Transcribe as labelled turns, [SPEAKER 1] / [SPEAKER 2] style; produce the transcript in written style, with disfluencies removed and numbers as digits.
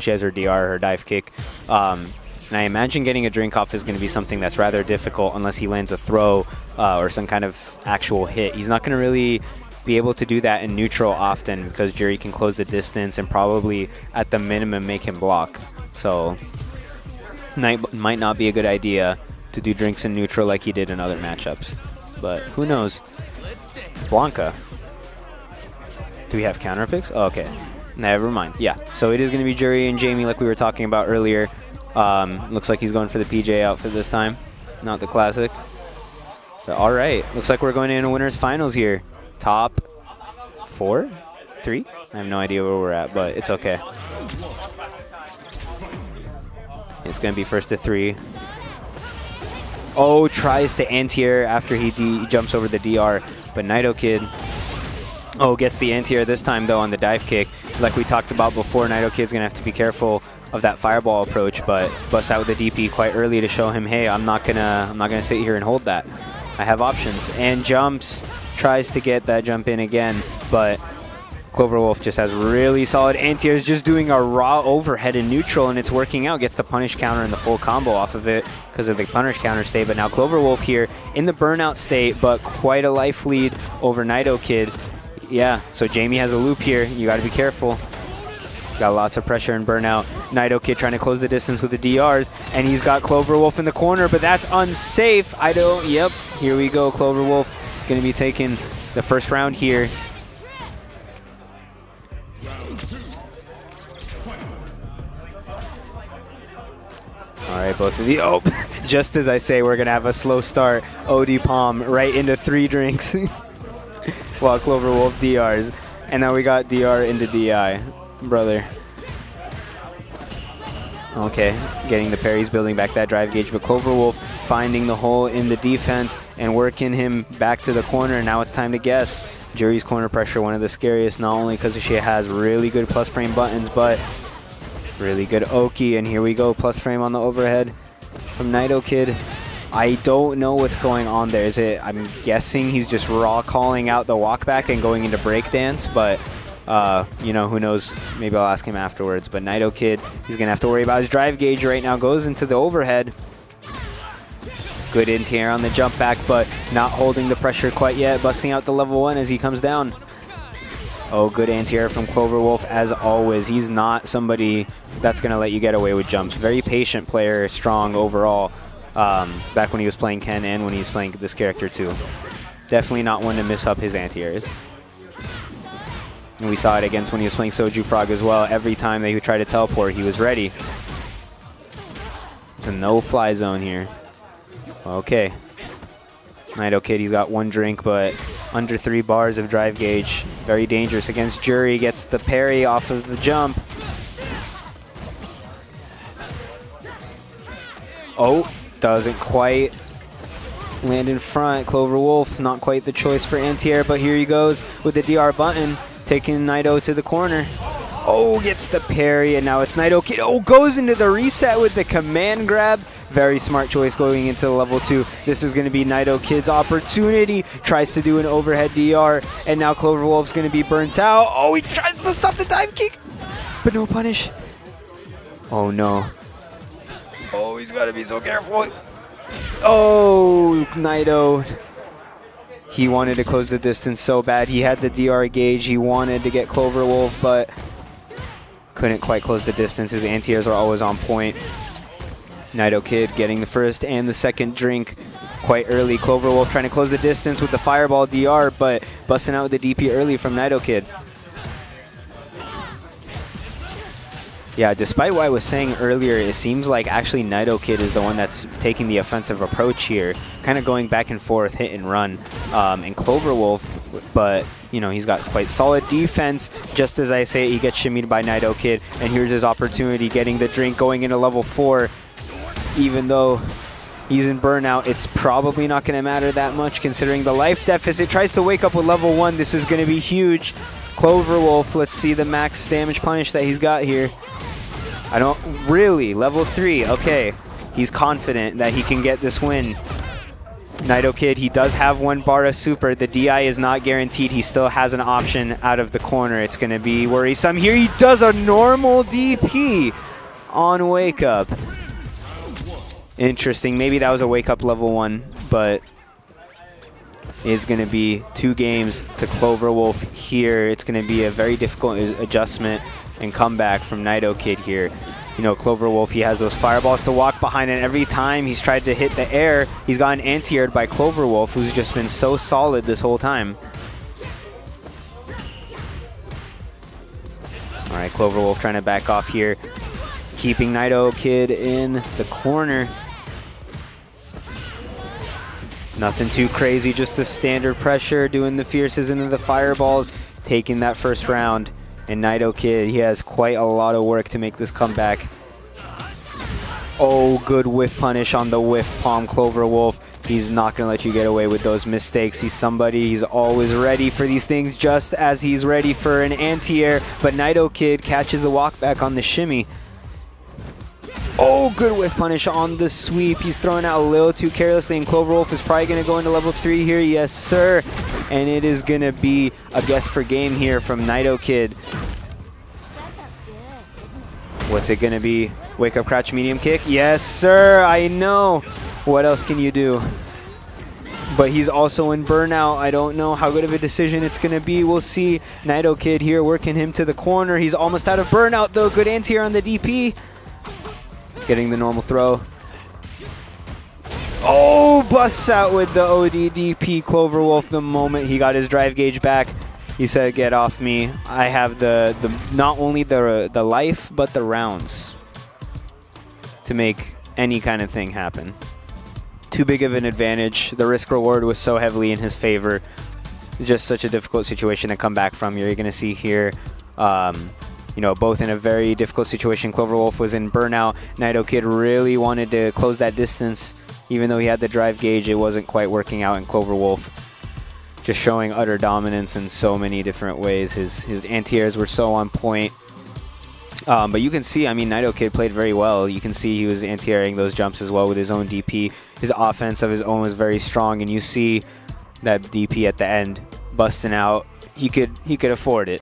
[SPEAKER 1] She has her DR, her dive kick. And I imagine getting a drink off is going to be something that's rather difficult unless he lands a throw or some kind of actual hit. He's not going to really be able to do that in neutral often because Juri can close the distance and probably at the minimum make him block. So might not be a good idea to do drinks in neutral like he did in other matchups. But who knows? Blanca. Do we have counter picks? Oh, okay. Never mind. Yeah. So it is going to be Juri and Jamie like we were talking about earlier. Looks like he's going for the PJ outfit this time, not the classic. But all right. Looks like we're going into winners finals here. Top 4? 3? I have no idea where we're at, but it's okay. It's going to be first to 3. Oh, tries to anti-air after he jumps over the DR, but Nightokid, oh, gets the anti-air this time, though, on the dive kick. Like we talked about before, Nightokid's going to have to be careful of that fireball approach, but busts out with the DP quite early to show him, hey, I'm not gonna sit here and hold that. I have options. And jumps, tries to get that jump in again, but cloverwolf just has really solid anti-airs, just doing a raw overhead in neutral, and it's working out. Gets the punish counter and the full combo off of it because of the punish counter state. But now cloverwolf here in the burnout state, but quite a life lead over Nightokid. Yeah, so Jamie has a loop here. You got to be careful. Got lots of pressure and burnout. Nightokid trying to close the distance with the DRs, and he's got cloverwolf in the corner, but that's unsafe. Yep, here we go. Cloverwolf going to be taking the first round here. All right, both of the, oh, just as I say, we're going to have a slow start. OD Palm right into 3 drinks while Cloverwolf DRs. And now we got DR into DI. Brother. Okay, getting the parries, building back that drive gauge, but Cloverwolf finding the hole in the defense and working him back to the corner. Now it's time to guess. Juri's corner pressure, one of the scariest, not only because she has really good plus frame buttons, but really good Oki. And here we go, plus frame on the overhead from Nightokid. I don't know what's going on there. I'm guessing he's just raw calling out the walk back and going into breakdance, but you know, who knows? Maybe I'll ask him afterwards. But Nightokid, he's going to have to worry about his drive gauge right now. Goes into the overhead. Good anti-air on the jump back, but not holding the pressure quite yet. Busting out the level 1 as he comes down. Oh, good anti-air from Cloverwolf as always. He's not somebody that's going to let you get away with jumps. Very patient player, strong overall. Back when he was playing Ken and when he was playing this character too. Definitely not one to miss up his anti-airs. And we saw it against when he was playing Soju Frog as well. Every time they would try to teleport, he was ready. It's a no-fly zone here. Okay. Nightokid, he's got 1 drink, but under 3 bars of drive gauge. Very dangerous against Juri. Gets the parry off of the jump. Oh, doesn't quite land in front. Cloverwolf, not quite the choice for anti-air, but here he goes with the DR button. Taking Nido to the corner. Oh, gets the parry, and now it's Nightokid. Oh, goes into the reset with the command grab. Very smart choice going into level 2. This is going to be Nightokid's opportunity. Tries to do an overhead DR, and now Cloverwolf's going to be burnt out. Oh, he tries to stop the dive kick, but no punish. Oh, no. Oh, he's got to be so careful. Oh, Nido. He wanted to close the distance so bad. He had the DR gauge. He wanted to get Cloverwolf, but couldn't quite close the distance. His anti-airs are always on point. Nightokid getting the first and the second drink quite early. Cloverwolf trying to close the distance with the fireball DR, but busting out with the DP early from Nightokid. Yeah, despite what I was saying earlier, it seems like actually Nightokid is the one that's taking the offensive approach here, kind of going back and forth, hit and run. And Cloverwolf, but you know, he's got quite solid defense. Just as I say, he gets shimmied by Nightokid, and here's his opportunity, getting the drink, going into level 4. Even though he's in burnout, it's probably not going to matter that much considering the life deficit. Tries to wake up with level 1. This is going to be huge. Cloverwolf, let's see the max damage punish that he's got here. I don't really, level 3, okay. He's confident that he can get this win. Nightokid, he does have one bar of super. The DI is not guaranteed. He still has an option out of the corner. It's going to be worrisome. Here he does a normal DP on Wake Up. Interesting. Maybe that was a Wake Up level 1, but it's going to be 2 games to cloverwolf here. It's going to be a very difficult adjustment and comeback from Nightokid here. You know, cloverwolf, he has those fireballs to walk behind, and every time he's tried to hit the air, he's gotten anti-aired by cloverwolf, who's just been so solid this whole time. All right, cloverwolf trying to back off here, keeping Nightokid in the corner. Nothing too crazy, just the standard pressure, doing the fierces into the fireballs, taking that first round. And Nightokid, he has quite a lot of work to make this comeback. Oh, good whiff punish on the whiff palm cloverwolf. He's not going to let you get away with those mistakes. He's somebody, he's always ready for these things, just as he's ready for an anti-air. But Nightokid catches the walk back on the shimmy. Oh, good whiff punish on the sweep. He's throwing out a little too carelessly, and cloverwolf is probably going to go into level 3 here. Yes, sir. And it is going to be a guess for game here from Nightokid. What's it going to be? Wake Up crouch medium kick? Yes, sir. I know. What else can you do? But he's also in burnout. I don't know how good of a decision it's going to be. We'll see. Nightokid here working him to the corner. He's almost out of burnout, though. Good anti-air on the DP. Getting the normal throw. Oh, busts out with the ODDP cloverwolf the moment he got his drive gauge back. He said, get off me. I have the not only the life, but the rounds to make any kind of thing happen. Too big of an advantage. The risk reward was so heavily in his favor. Just such a difficult situation to come back from. You're going to see here, you know, both in a very difficult situation. cloverwolf was in burnout. Nightokid really wanted to close that distance. Even though he had the drive gauge, it wasn't quite working out, and cloverwolf just showing utter dominance in so many different ways. His anti-airs were so on point. But you can see, I mean, Nightokid played very well. You can see he was anti-airing those jumps as well with his own DP. His offense of his own was very strong, and you see that DP at the end busting out. He could afford it.